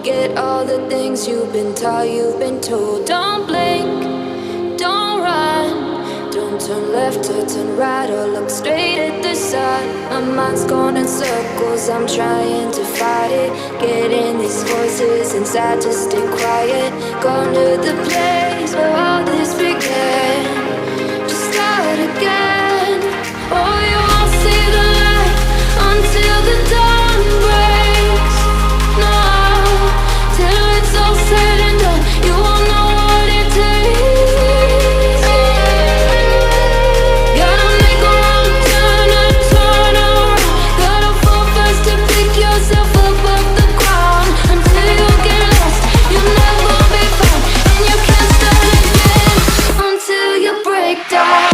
Forget all the things you've been taught, you've been told. Don't blink, don't run, don't turn left or turn right or look straight at the sun. My mind's going in circles, I'm trying to fight it. Getting these voices inside to stay quiet. Going to the place where all this began. Just start again. Oh, you won't see the light until the dawn breaks. No, till it's all said and done, you won't know what it takes. Gotta make a wrong turn and turn around. Gotta fall fast to pick yourself up off the ground. Until you get lost, you'll never be found. And you can't start again until you break down.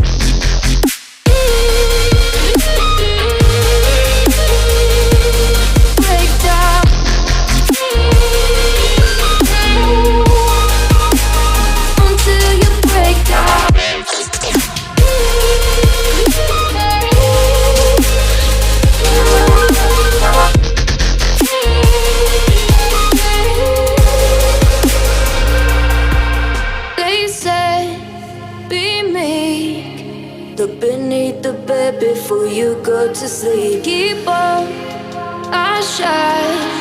Look beneath the bed before you go to sleep. Keep on, I shine.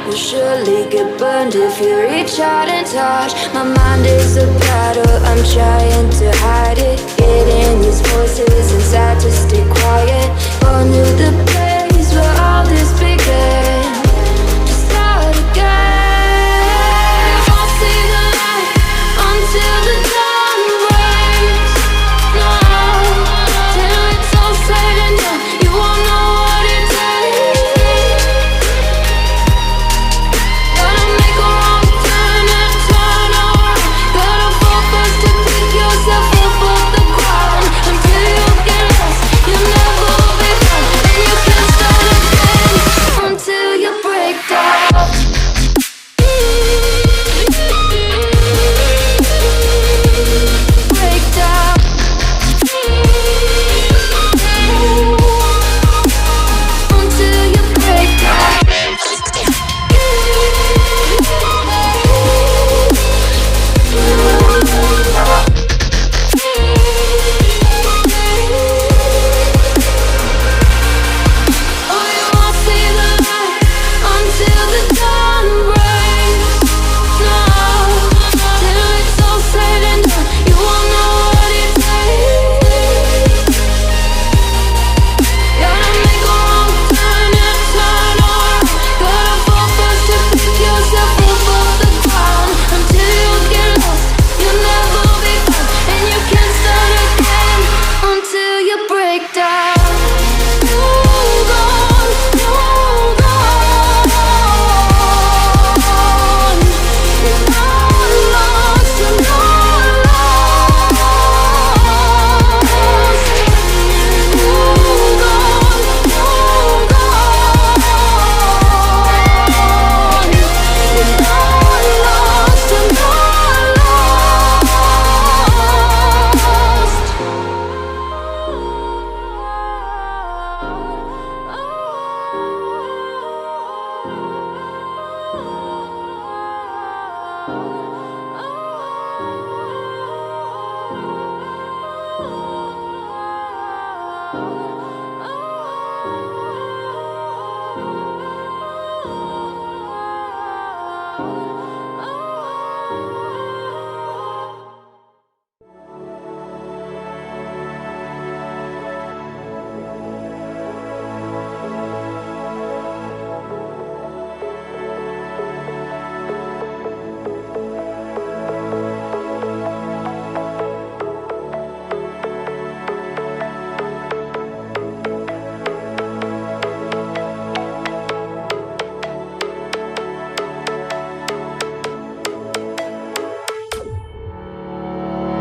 You'll surely get burned if you reach out and touch. My mind is a battle, I'm trying to hide it. Getting these voices inside to stay quiet. Going to the place where all this began. Just start again. You won't see the light until the dawn breaks. No, till it's all said and done, you won't know what it takes. Gotta make a wrong turn and turn around. Gotta fall fast to pick yourself up off the ground. Until you get lost, you'll never be found. And you can't start again until you break down. Break down. Until you break down. Oh, you won't see the light until the dawn breaks. No, till it's all said and done, you won't know what it takes. Gotta make a wrong turn and turn around. Gotta fall fast to pick yourself up off the ground. Until you get lost, you'll never be found. And you can't start again until you break down. Hold on, hold on. You're not lost, you're not lost. Hold on, hold on. You're not lost, you're not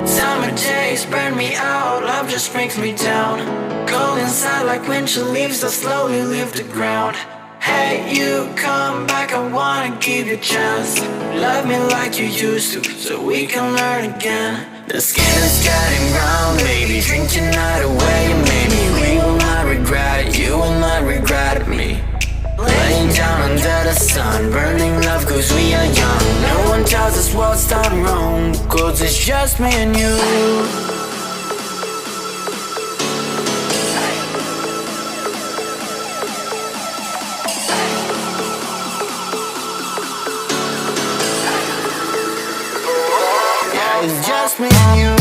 Summer days burn me out, love just brings me down. Go inside like winter leaves that slowly leave the ground. Hey, you come back, I wanna give you a chance. Love me like you used to, so we can learn again. The skin is getting brown, baby, drink your night away. Maybe we will not regret it, you will not regret me. Laying down under the sun, burning love cause we 'cause it's just me and you. Yeah, it's just me and you.